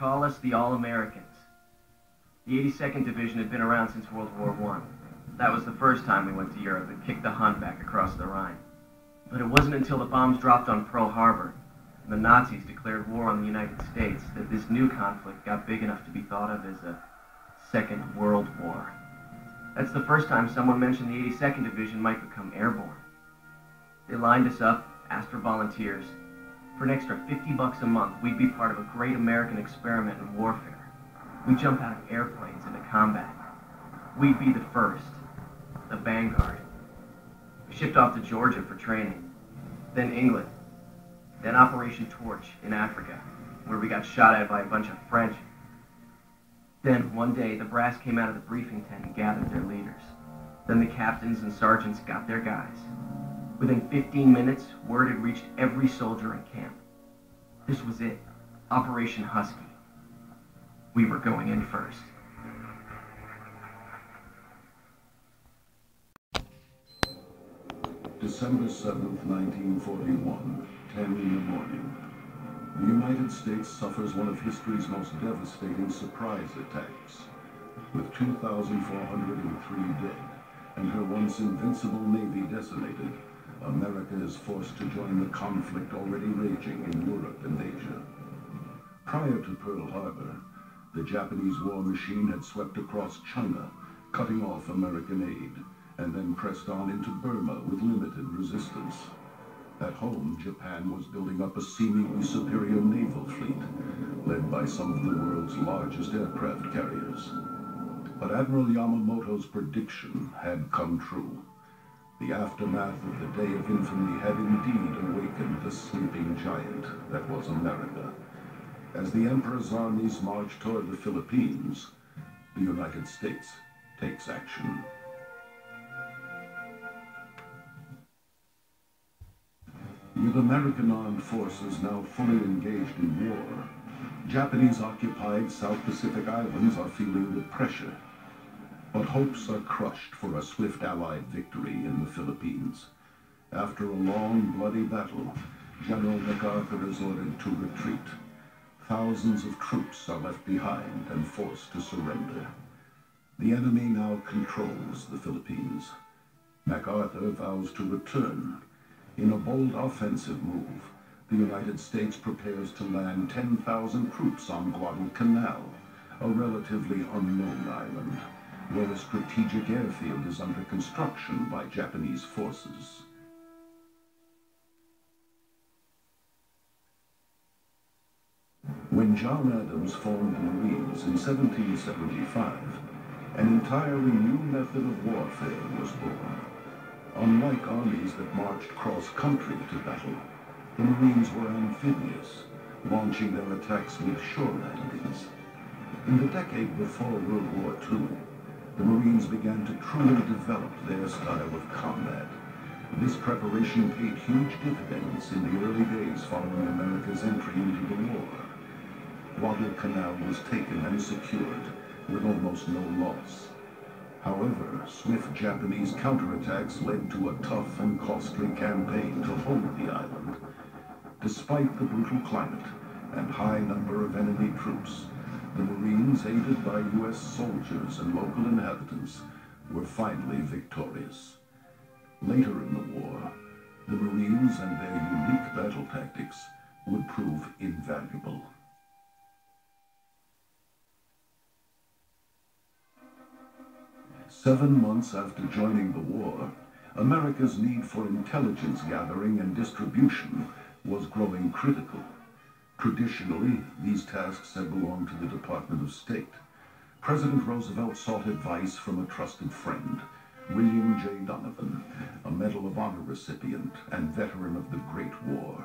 call us the All-Americans. The 82nd Division had been around since World War I. That was the first time we went to Europe and kicked the Hun back across the Rhine. But it wasn't until the bombs dropped on Pearl Harbor and the Nazis declared war on the United States that this new conflict got big enough to be thought of as a Second World War. That's the first time someone mentioned the 82nd Division might become airborne. They lined us up, asked for volunteers. For an extra $50 a month, we'd be part of a great American experiment in warfare. We'd jump out of airplanes into combat. We'd be the first, the vanguard. We shipped off to Georgia for training, then England, then Operation Torch in Africa, where we got shot at by a bunch of French. Then, one day, the brass came out of the briefing tent and gathered their leaders. Then the captains and sergeants got their guys. Within 15 minutes, word had reached every soldier in camp. This was it, Operation Husky. We were going in first. December 7th, 1941, 10 in the morning. The United States suffers one of history's most devastating surprise attacks. With 2,403 dead and her once invincible Navy decimated, America is forced to join the conflict already raging in Europe and Asia. Prior to Pearl Harbor, the Japanese war machine had swept across China, cutting off American aid, and then pressed on into Burma with limited resistance. At home, Japan was building up a seemingly superior naval fleet, led by some of the world's largest aircraft carriers. But Admiral Yamamoto's prediction had come true. The aftermath of the Day of Infamy had indeed awakened the sleeping giant that was America. As the Emperor's armies marched toward the Philippines, the United States takes action. With American armed forces now fully engaged in war, Japanese-occupied South Pacific islands are feeling the pressure. But hopes are crushed for a swift Allied victory in the Philippines. After a long, bloody battle, General MacArthur is ordered to retreat. Thousands of troops are left behind and forced to surrender. The enemy now controls the Philippines. MacArthur vows to return. In a bold offensive move, the United States prepares to land 10,000 troops on Guadalcanal, a relatively unknown island, where a strategic airfield is under construction by Japanese forces. When John Adams formed the Marines in 1775, an entirely new method of warfare was born. Unlike armies that marched cross-country to battle, the Marines were amphibious, launching their attacks with shore landings. In the decade before World War II, the Marines began to truly develop their style of combat. This preparation paid huge dividends in the early days following America's entry into the war. Guadalcanal was taken and secured, with almost no loss. However, swift Japanese counterattacks led to a tough and costly campaign to hold the island. Despite the brutal climate and high number of enemy troops, the Marines, aided by U.S. soldiers and local inhabitants, were finally victorious. Later in the war, the Marines and their unique battle tactics would prove invaluable. Seven months after joining the war, America's need for intelligence gathering and distribution was growing critical. Traditionally, these tasks had belonged to the Department of State. President Roosevelt sought advice from a trusted friend, William J. Donovan, a Medal of Honor recipient and veteran of the Great War.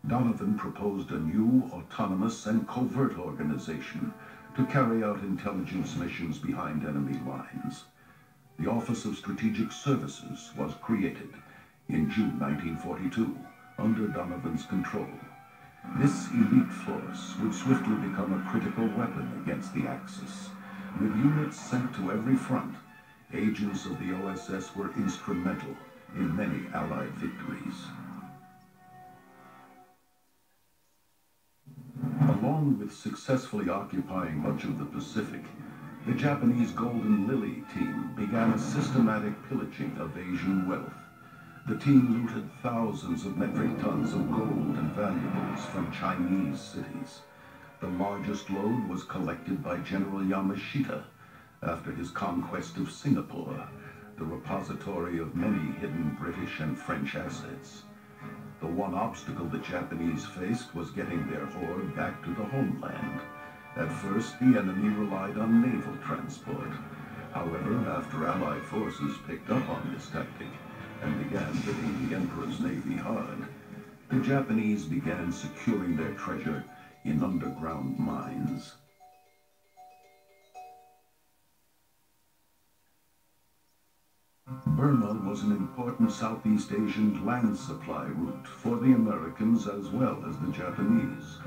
Donovan proposed a new, autonomous, and covert organization to carry out intelligence missions behind enemy lines. The Office of Strategic Services was created in June 1942 under Donovan's control. This elite force would swiftly become a critical weapon against the Axis. With units sent to every front, agents of the OSS were instrumental in many Allied victories. Along with successfully occupying much of the Pacific, the Japanese Golden Lily team began a systematic pillaging of Asian wealth. The team looted thousands of metric tons of gold and valuables from Chinese cities. The largest load was collected by General Yamashita after his conquest of Singapore, the repository of many hidden British and French assets. The one obstacle the Japanese faced was getting their hoard back to the homeland. At first, the enemy relied on naval transport. However, after Allied forces picked up on this tactic and began hitting the Emperor's navy hard, the Japanese began securing their treasure in underground mines. Burma was an important Southeast Asian land supply route for the Americans as well as the Japanese.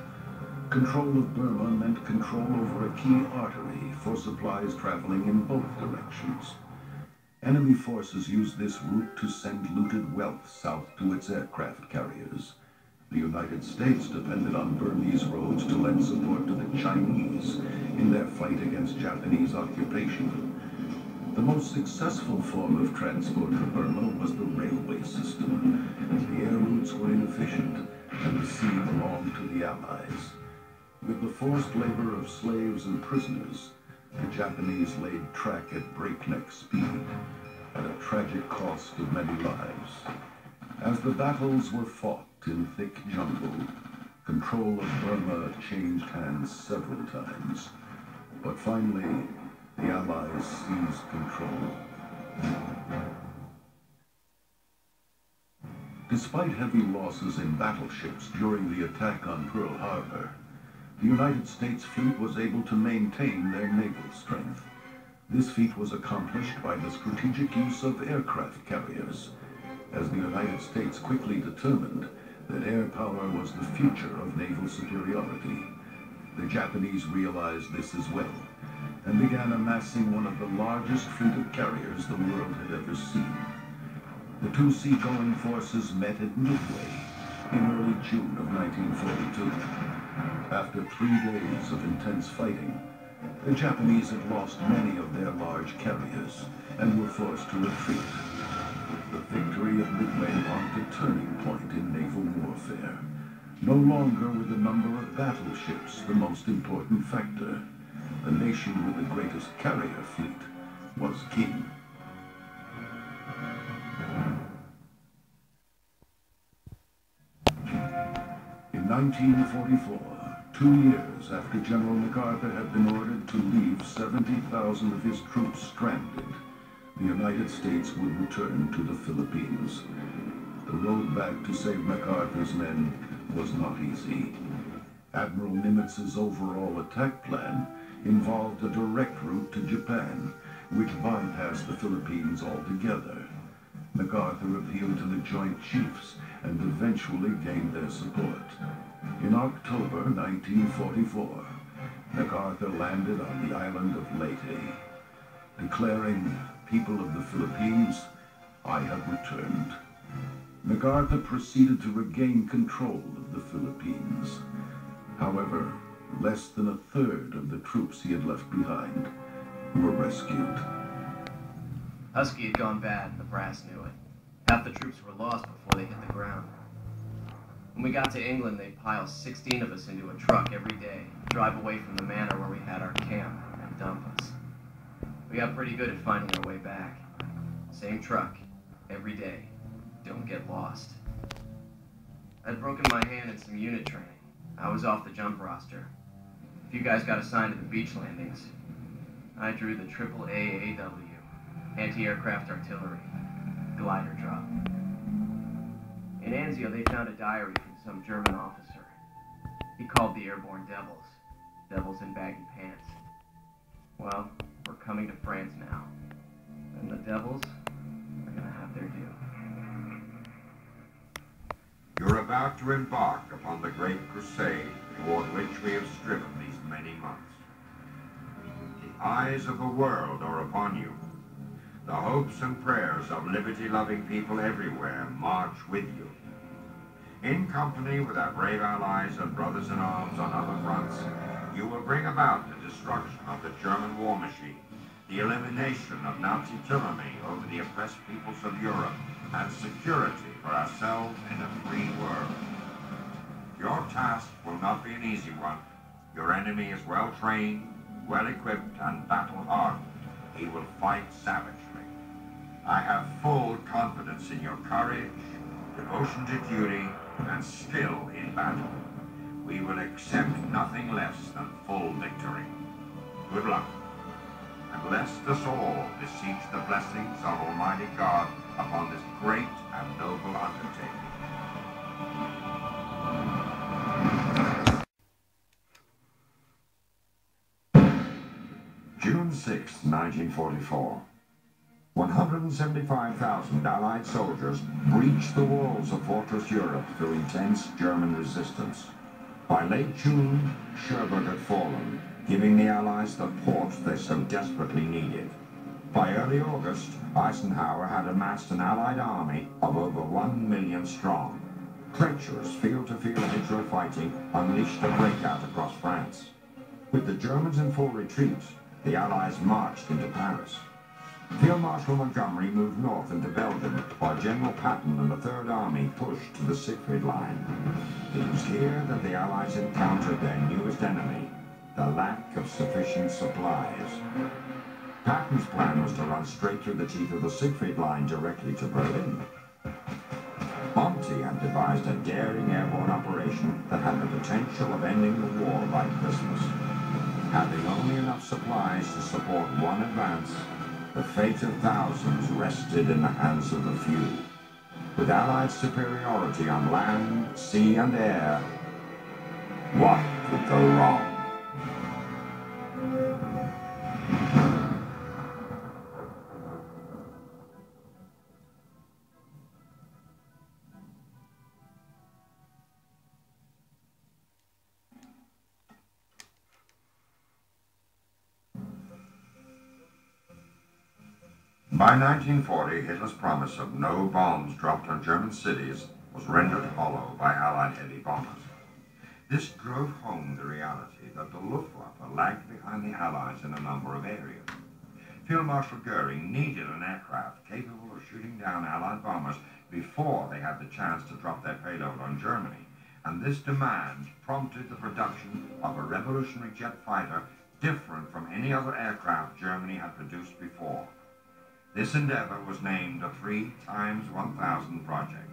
Control of Burma meant control over a key artery for supplies traveling in both directions. Enemy forces used this route to send looted wealth south to its aircraft carriers. The United States depended on Burmese roads to lend support to the Chinese in their fight against Japanese occupation. The most successful form of transport to Burma was the railway system. The air routes were inefficient, and the sea belonged to the Allies. With the forced labor of slaves and prisoners, the Japanese laid track at breakneck speed, at a tragic cost of many lives. As the battles were fought in thick jungle, control of Burma changed hands several times. But finally, the Allies seized control. Despite heavy losses in battleships during the attack on Pearl Harbor, the United States fleet was able to maintain their naval strength. This feat was accomplished by the strategic use of aircraft carriers, as the United States quickly determined that air power was the future of naval superiority. The Japanese realized this as well, and began amassing one of the largest fleet of carriers the world had ever seen. The two seagoing forces met at Midway in early June of 1942. After 3 days of intense fighting, the Japanese had lost many of their large carriers and were forced to retreat. The victory at Midway marked a turning point in naval warfare. No longer were the number of battleships the most important factor. The nation with the greatest carrier fleet was king. In 1944, 2 years after General MacArthur had been ordered to leave 70,000 of his troops stranded, the United States would return to the Philippines. The road back to save MacArthur's men was not easy. Admiral Nimitz's overall attack plan involved a direct route to Japan, which bypassed the Philippines altogether. MacArthur appealed to the Joint Chiefs and eventually gained their support. In October 1944, MacArthur landed on the island of Leyte, declaring, "People of the Philippines, I have returned." MacArthur proceeded to regain control of the Philippines. However, less than a third of the troops he had left behind were rescued. Husky had gone bad, and the brass knew it. Half the troops were lost before they hit the ground. When we got to England, they'd pile 16 of us into a truck every day, drive away from the manor where we had our camp, and dump us. We got pretty good at finding our way back. Same truck, every day. Don't get lost. I'd broken my hand in some unit training. I was off the jump roster. A few guys got assigned to the beach landings. I drew the AAAW, anti-aircraft artillery, glider drop. In Anzio, they found a diary from some German officer. He called the airborne devils, devils in baggy pants. Well, we're coming to France now, and the devils are gonna have their due. You're about to embark upon the great crusade toward which we have striven these many months. The eyes of the world are upon you. The hopes and prayers of liberty-loving people everywhere march with you. In company with our brave allies and brothers in arms on other fronts, you will bring about the destruction of the German war machine, the elimination of Nazi tyranny over the oppressed peoples of Europe, and security for ourselves in a free world. Your task will not be an easy one. Your enemy is well trained, well equipped, and battle-hardened. He will fight savagely. I have full confidence in your courage, devotion to duty, and skill in battle. We will accept nothing less than full victory. Good luck. And bless us all beseech the blessings of Almighty God upon this great and noble undertaking. June 6, 1944. 175,000 Allied soldiers breached the walls of Fortress Europe through intense German resistance. By late June, Cherbourg had fallen, giving the Allies the port they so desperately needed. By early August, Eisenhower had amassed an Allied army of over 1 million strong. Treacherous field-to-field Hitler fighting unleashed a breakout across France. With the Germans in full retreat, the Allies marched into Paris. Field Marshal Montgomery moved north into Belgium, while General Patton and the Third Army pushed to the Siegfried Line. It was here that the Allies encountered their newest enemy, the lack of sufficient supplies. Patton's plan was to run straight through the teeth of the Siegfried Line directly to Berlin. Monty had devised a daring airborne operation that had the potential of ending the war by Christmas. Having only enough supplies to support one advance, the fate of thousands rested in the hands of the few. With Allied superiority on land, sea, and air, what could go wrong? By 1940, Hitler's promise of no bombs dropped on German cities was rendered hollow by Allied heavy bombers. This drove home the reality that the Luftwaffe lagged behind the Allies in a number of areas. Field Marshal Goering needed an aircraft capable of shooting down Allied bombers before they had the chance to drop their payload on Germany, and this demand prompted the production of a revolutionary jet fighter different from any other aircraft Germany had produced before. This endeavor was named the 3x1000 project.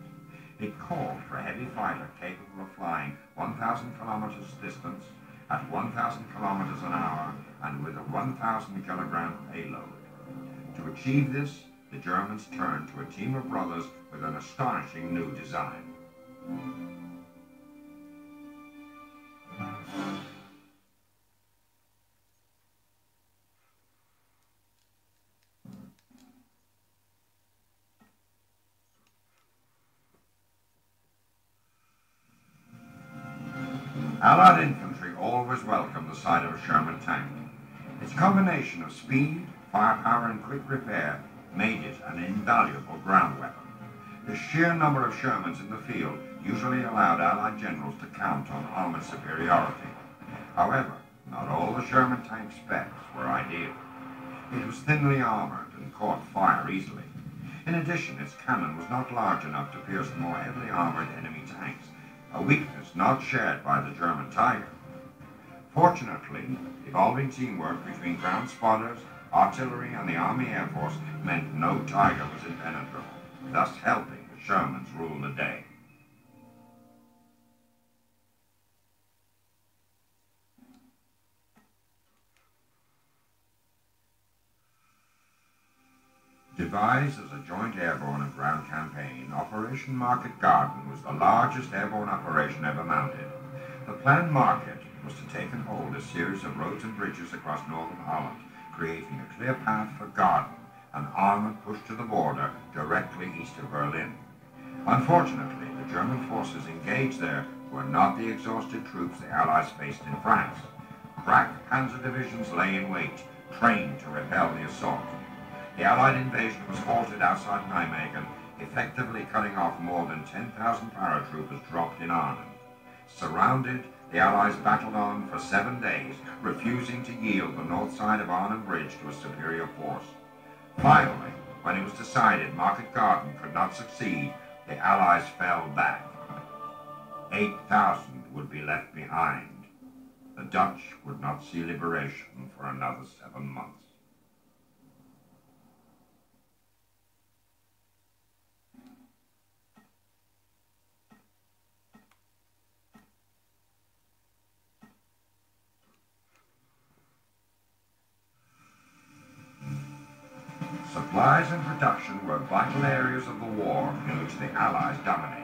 It called for a heavy fighter capable of flying 1,000 kilometers distance at 1,000 kilometers an hour and with a 1,000 kilogram payload. To achieve this, the Germans turned to a team of brothers with an astonishing new design. Allied infantry always welcomed the sight of a Sherman tank. Its combination of speed, firepower, and quick repair made it an invaluable ground weapon. The sheer number of Shermans in the field usually allowed Allied generals to count on armored superiority. However, not all the Sherman tank specs were ideal. It was thinly armored and caught fire easily. In addition, its cannon was not large enough to pierce the more heavily armored enemy tanks, a weakness not shared by the German Tiger. Fortunately, evolving teamwork between ground spotters, artillery, and the Army Air Force meant no Tiger was impenetrable, thus helping the Shermans rule the day. Devised as a joint airborne and ground campaign, Operation Market Garden was the largest airborne operation ever mounted. The planned market was to take and hold a series of roads and bridges across northern Holland, creating a clear path for Garden, an armored push to the border directly east of Berlin. Unfortunately, the German forces engaged there were not the exhausted troops the Allies faced in France. Crack panzer divisions lay in wait, trained to repel the assault. The Allied invasion was halted outside Nijmegen effectively cutting off more than 10,000 paratroopers dropped in Arnhem. Surrounded, the Allies battled on for 7 days, refusing to yield the north side of Arnhem Bridge to a superior force. Finally, when it was decided Market Garden could not succeed, the Allies fell back. 8,000 would be left behind. The Dutch would not see liberation for another 7 months. Supplies and production were vital areas of the war in which the Allies dominated.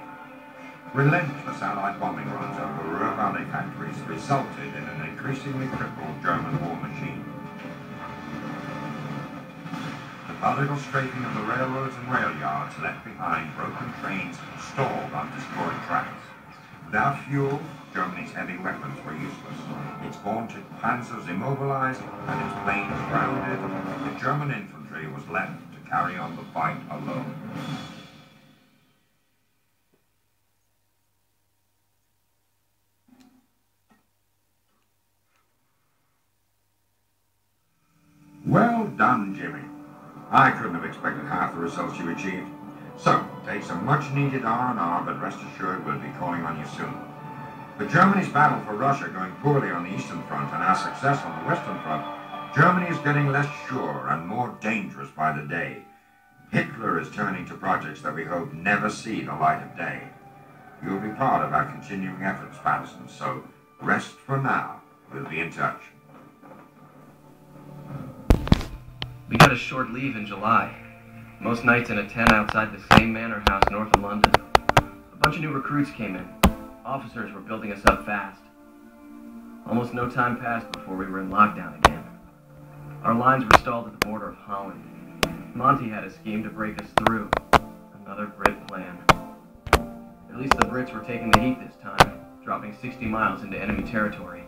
Relentless Allied bombing runs over Ruhr Valley factories resulted in an increasingly crippled German war machine. The political strafing of the railroads and rail yards left behind broken trains stalled on destroyed tracks. Without fuel, Germany's heavy weapons were useless. Its vaunted panzers immobilized and its planes grounded, the German infantry was left to carry on the fight alone. Well done, Jimmy. I couldn't have expected half the results you achieved. So, take some much-needed R&R, but rest assured we'll be calling on you soon. With Germany's battle for Russia going poorly on the Eastern Front and our success on the Western Front, Germany is getting less sure and more dangerous by the day. Hitler is turning to projects that we hope never see the light of day. You'll be part of our continuing efforts, Patterson, so rest for now. We'll be in touch. We got a short leave in July. Most nights in a tent outside the same manor house north of London. A bunch of new recruits came in. Officers were building us up fast. Almost no time passed before we were in lockdown again. Our lines were stalled at the border of Holland. Monty had a scheme to break us through. Another Brit plan. At least the Brits were taking the heat this time, dropping 60 miles into enemy territory.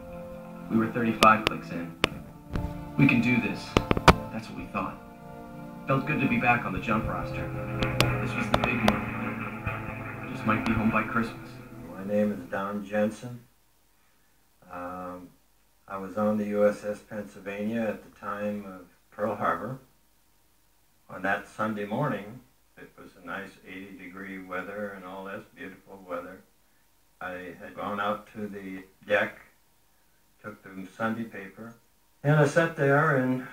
We were 35 clicks in. We can do this. That's what we thought. Felt good to be back on the jump roster. This was the big one. I just might be home by Christmas. My name is Don Jensen. I was on the USS Pennsylvania at the time of Pearl Harbor. On that Sunday morning, it was a nice 80-degree weather and all this beautiful weather. I had gone out to the deck, took the Sunday paper, and I sat there, and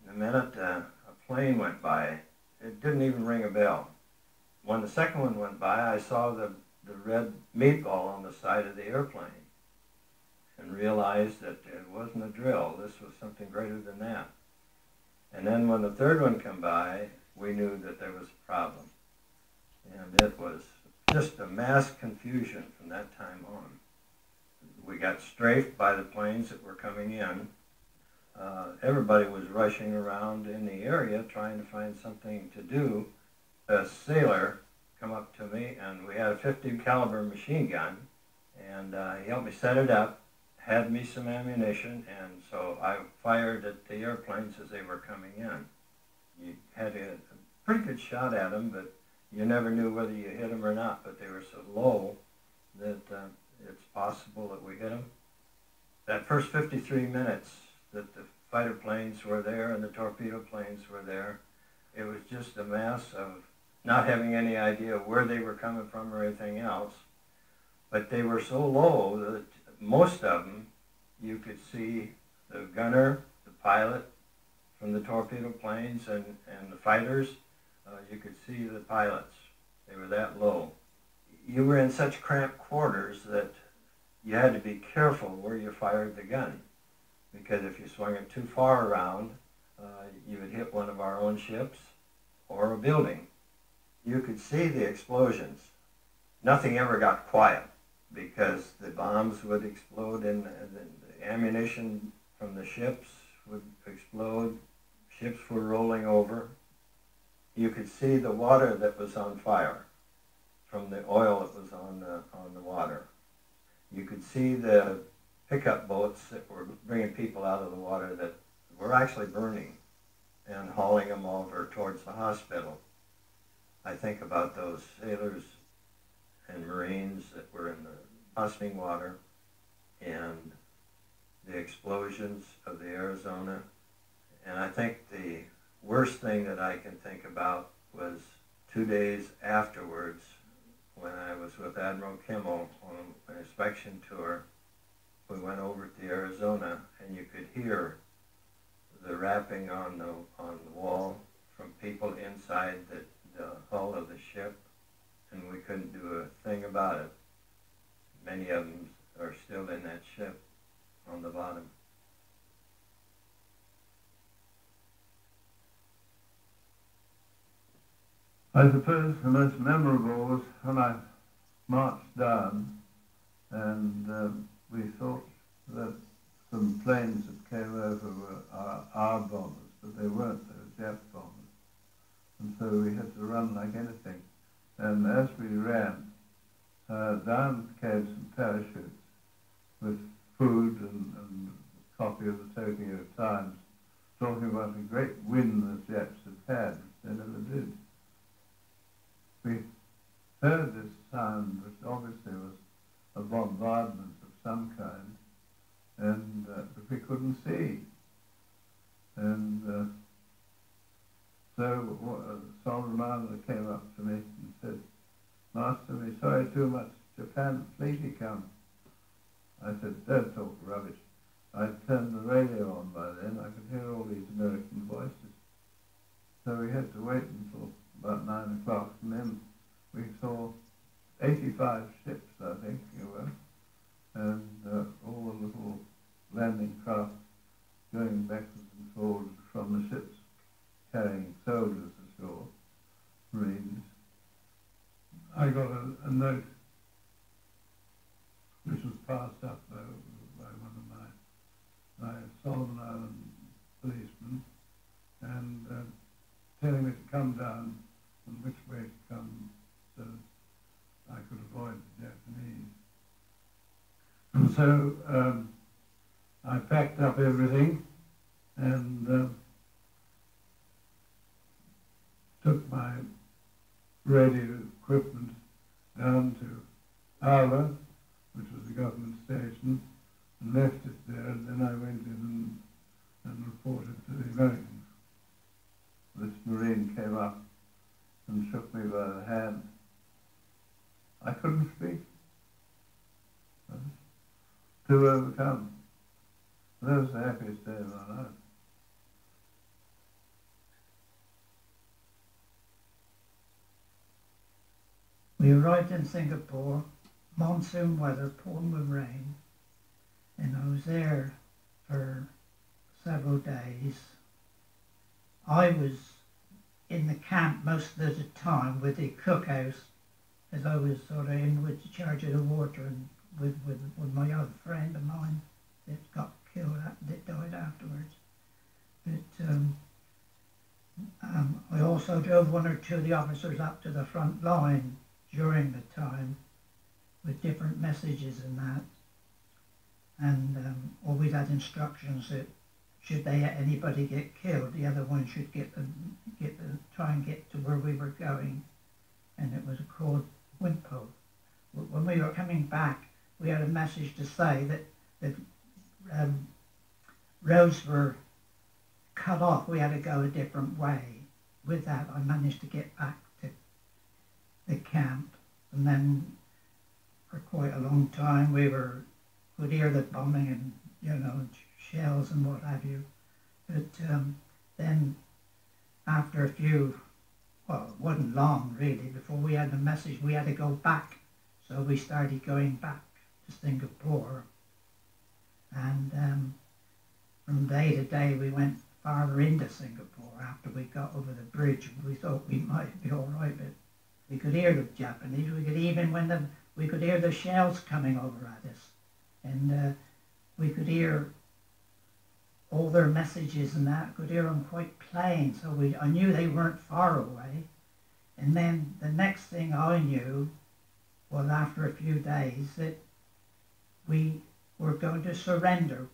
the minute a plane went by, it didn't even ring a bell. When the second one went by, I saw the red meatball on the side of the airplane and realized that it wasn't a drill. This was something greater than that. And then when the third one came by, we knew that there was a problem. And it was just a mass confusion from that time on. We got strafed by the planes that were coming in. Everybody was rushing around in the area trying to find something to do. A sailor come up to me, and we had a 50 caliber machine gun, and he helped me set it up, had me some ammunition, and so I fired at the airplanes as they were coming in. You had a pretty good shot at them, but you never knew whether you hit them or not, but they were so low that it's possible that we hit them. That first 53 minutes that the fighter planes were there and the torpedo planes were there, it was just a mass of not having any idea where they were coming from or anything else. But they were so low that most of them, you could see the gunner, the pilot from the torpedo planes and the fighters. You could see the pilots. They were that low. You were in such cramped quarters that you had to be careful where you fired the gun, because if you swung it too far around, you would hit one of our own ships or a building. You could see the explosions. Nothing ever got quiet because the bombs would explode and the ammunition from the ships would explode. Ships were rolling over. You could see the water that was on fire from the oil that was on the water. You could see the pickup boats that were bringing people out of the water that were actually burning and hauling them over towards the hospital. I think about those sailors and Marines that were in the bustling water and the explosions of the Arizona. And I think the worst thing that I can think about was 2 days afterwards when I was with Admiral Kimmel on an inspection tour. We went over to Arizona and you could hear the rapping on the wall from people inside the hull of the ship, and we couldn't do a thing about it. Many of them are still in that ship on the bottom. I suppose the most memorable was when I marched down and we thought that some planes that came over were our bombers, but they weren't, they were Jap bombers. And so we had to run like anything. And as we ran, down came some parachutes with food and a copy of the Tokyo Times talking about a great win the Japs had had, which they never did. We heard this sound, which obviously was a bombardment of some kind, and but we couldn't see. And so Solomon Marner came up to me and said, "Master, we saw too much Japan fleet come." I said, "Don't talk rubbish." I'd turned the radio on by then. I could hear all these American voices. So we had to wait until about 9 o'clock, and then we saw 85 ships, I think there were, and all the little landing craft going backwards and forwards from the ships, carrying soldiers ashore, Marines. I got a note which was passed up by one of my Solomon Island policemen, and telling me to come down and which way to come so I could avoid the Japanese. And so I packed up everything and took my radio equipment down to Arla, which was the government station, and left it there, and then I went in and reported to the Americans. This Marine came up and shook me by the hand. I couldn't speak. Too overcome. That was the happiest day of my life. We arrived in Singapore, monsoon weather, pouring with rain, and I was there for several days. I was in the camp most of the time with the cookhouse, as I was sort of in with the charge of the water and with my other friend of mine that got killed, that died afterwards. But I also drove one or two of the officers up to the front line during the time with different messages and that. And always had instructions that should anybody get killed, the other one should try and get to where we were going. And it was called Winpo. When we were coming back, we had a message to say that roads were cut off. We had to go a different way. With that, I managed to get back to the camp, and then for quite a long time we could hear the bombing and, you know, shells and what have you. But then after a few, well, it wasn't long really before we had the message we had to go back. So we started going back to Singapore, and from day to day we went farther into Singapore. After we got over the bridge, we thought we might be all right, but we could hear the Japanese. We could even we could hear the shells coming over at us, and we could hear all their messages and that. Could hear them quite plain. So I knew they weren't far away. And then the next thing I knew was after a few days that we were going to surrender,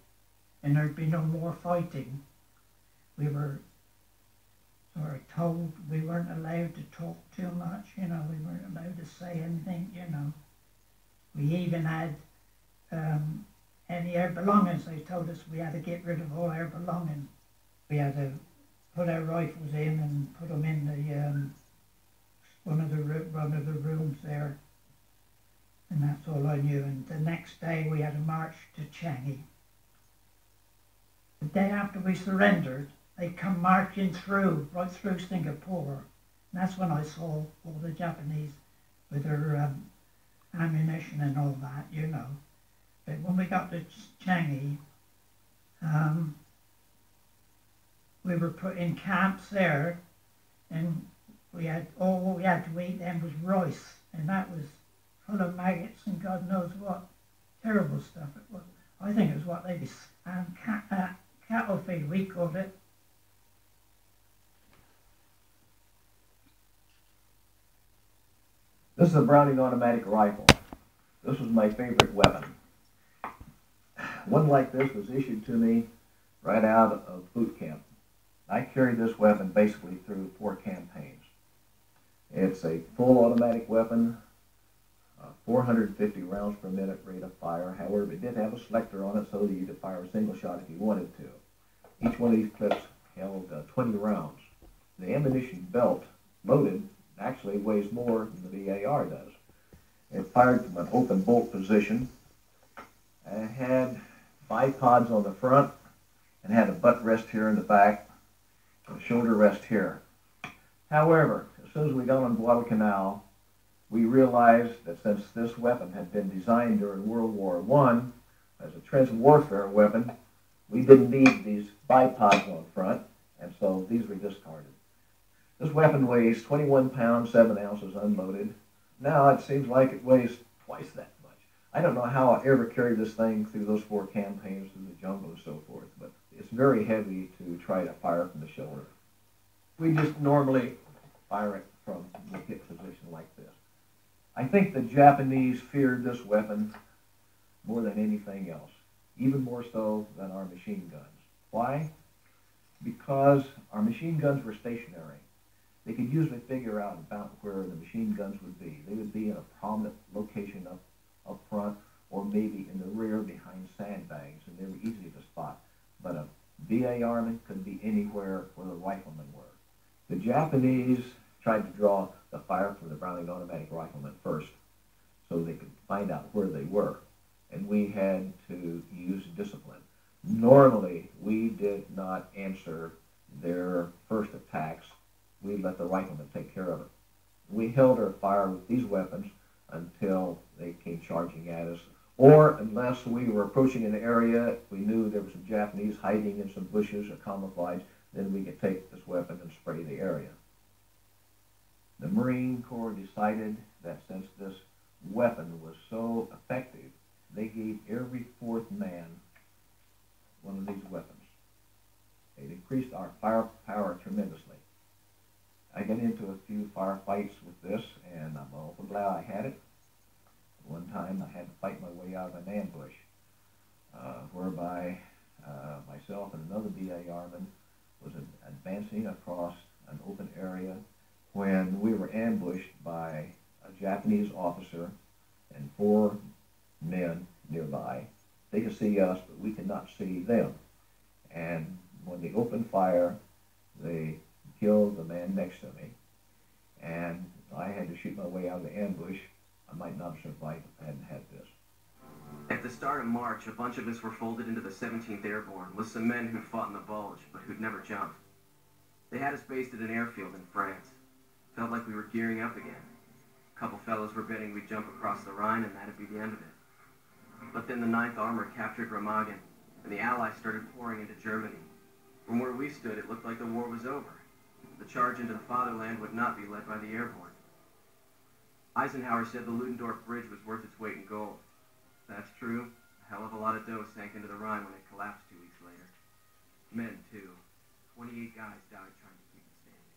and there'd be no more fighting. We were sort of told we weren't allowed to talk too much, you know, we weren't allowed to say anything, you know. We even had any of our belongings. They told us we had to get rid of all our belongings. We had to put our rifles in and put them in the one of the rooms there, and that's all I knew. And the next day we had a march to Changi. The day after we surrendered, they come marching through, right through Singapore. And that's when I saw all the Japanese with their ammunition and all that, you know. But when we got to Changi, we were put in camps there, and we had all we had to eat then was rice, and that was full of maggots and God knows what terrible stuff it was. I think it was what they cattle feed, we called it. This is a Browning automatic rifle. This was my favorite weapon. One like this was issued to me right out of boot camp. I carried this weapon basically through 4 campaigns. It's a full automatic weapon, 450 rounds per minute rate of fire. However, it did have a selector on it so that you could fire a single shot if you wanted to. Each one of these clips held 20 rounds. The ammunition belt loaded actually weighs more than the VAR does. It fired from an open bolt position. It had bipods on the front and had a butt rest here in the back and a shoulder rest here. However, as soon as we got on Guadalcanal, we realized that since this weapon had been designed during World War I as a trench warfare weapon, we didn't need these bipods on front, and so these were discarded. This weapon weighs 21 pounds, 7 ounces unloaded. Now it seems like it weighs twice that much. I don't know how I ever carried this thing through those 4 campaigns through the jungle and so forth, but it's very heavy to try to fire from the shoulder. We just normally fire it from the hip position like this. I think the Japanese feared this weapon more than anything else, even more so than our machine guns. Why? Because our machine guns were stationary. They could usually figure out about where the machine guns would be. They would be in a prominent location up front, or maybe in the rear behind sandbags, and they were easy to spot. But a VAR-man could be anywhere where the riflemen were. The Japanese tried to draw the fire from the Browning automatic riflemen first, so they could find out where they were. And we had to use discipline. Normally, we did not answer their first attacks. We let the riflemen take care of it. We held our fire with these weapons until they came charging at us, or unless we were approaching an area, we knew there were some Japanese hiding in some bushes or camouflage, then we could take this weapon and spray the area. The Marine Corps decided that since this weapon was so effective, they gave every 4th man one of these weapons. It increased our firepower tremendously. I got into a few firefights with this, and I'm awful glad I had it. One time I had to fight my way out of an ambush, whereby myself and another BAR-man was advancing across an open area when we were ambushed by a Japanese officer and 4 men nearby. They could see us, but we could not see them. And when they opened fire, they killed the man next to me, and I had to shoot my way out of the ambush. I might not have survived if I hadn't had this. At the start of March, a bunch of us were folded into the 17th Airborne with some men who'd fought in the Bulge, but who'd never jumped. They had us based at an airfield in France. Felt like we were gearing up again. A couple fellows were betting we'd jump across the Rhine and that'd be the end of it. But then the 9th Armor captured Remagen, and the Allies started pouring into Germany. From where we stood, it looked like the war was over. The charge into the fatherland would not be led by the airborne. Eisenhower said the Ludendorff Bridge was worth its weight in gold. If that's true, a hell of a lot of dough sank into the Rhine when it collapsed 2 weeks later. Men, too. 28 guys died trying to keep it standing.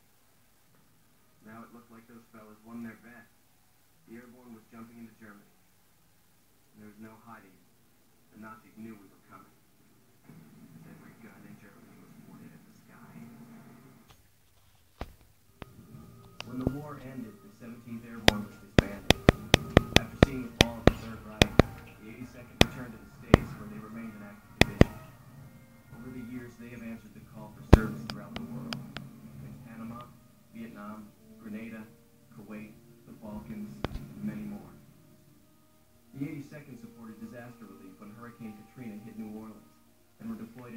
Now it looked like those fellas won their bet. The airborne was jumping into Germany. And there was no hiding. The Nazis knew we were coming. Every gun in Germany was pointed at the sky.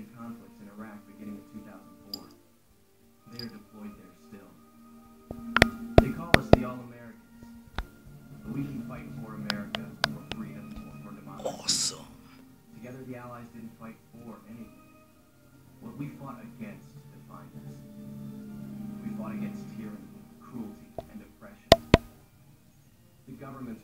civilian conflicts in Iraq beginning in 2004. They are deployed there still. They call us the All-Americans, but we can fight for America, for freedom, or for democracy. Awesome. Together, the Allies didn't fight for anything. What we fought against defined us. We fought against tyranny, cruelty, and oppression. The government's